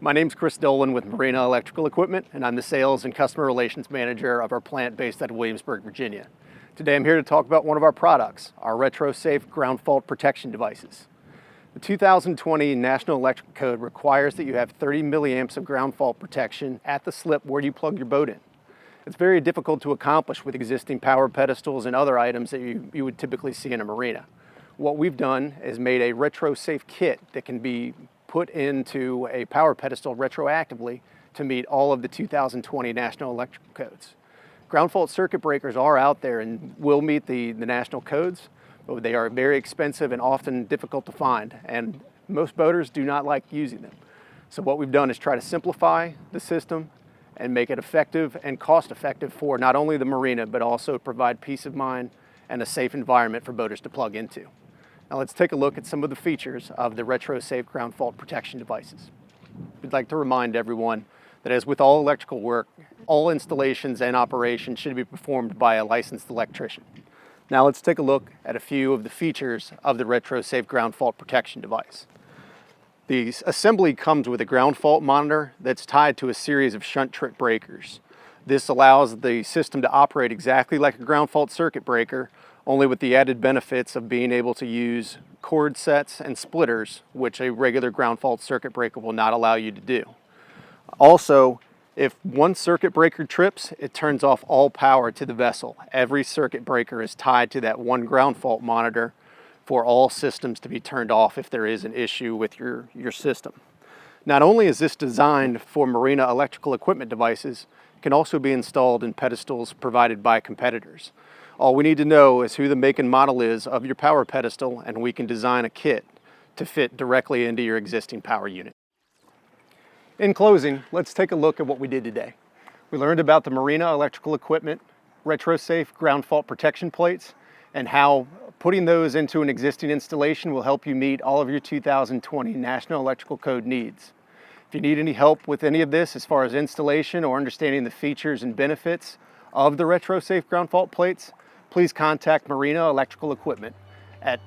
My name's Chris Dolan with Marina Electrical Equipment, and I'm the Sales and Customer Relations Manager of our plant based out of Williamsburg, Virginia. Today I'm here to talk about one of our products, our retro-safe ground fault protection devices. The 2020 National Electrical Code requires that you have 30 milliamps of ground fault protection at the slip where you plug your boat in. It's very difficult to accomplish with existing power pedestals and other items that you would typically see in a marina. What we've done is made a retro-safe kit that can be put into a power pedestal retroactively to meet all of the 2020 National Electrical Codes. Ground fault circuit breakers are out there and will meet the national codes, but they are very expensive and often difficult to find, and most boaters do not like using them. So what we've done is try to simplify the system and make it effective and cost effective for not only the marina, but also provide peace of mind and a safe environment for boaters to plug into. Now let's take a look at some of the features of the retro-safe ground fault protection devices. We'd like to remind everyone that as with all electrical work, all installations and operations should be performed by a licensed electrician. Now let's take a look at a few of the features of the retro-safe ground fault protection device. The assembly comes with a ground fault monitor that's tied to a series of shunt trip breakers. This allows the system to operate exactly like a ground fault circuit breaker, only with the added benefits of being able to use cord sets and splitters, which a regular ground fault circuit breaker will not allow you to do. Also, if one circuit breaker trips, it turns off all power to the vessel. Every circuit breaker is tied to that one ground fault monitor for all systems to be turned off if there is an issue with your system. Not only is this designed for marina electrical equipment devices, it can also be installed in pedestals provided by competitors. All we need to know is who the make and model is of your power pedestal, and we can design a kit to fit directly into your existing power unit. In closing, let's take a look at what we did today. We learned about the Marina Electrical Equipment retro-safe ground fault protection plates and how putting those into an existing installation will help you meet all of your 2020 National Electrical Code needs. If you need any help with any of this as far as installation or understanding the features and benefits of the retro-safe ground fault plates, please contact Marina Electrical Equipment at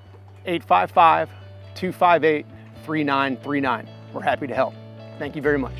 855-258-3939. We're happy to help. Thank you very much.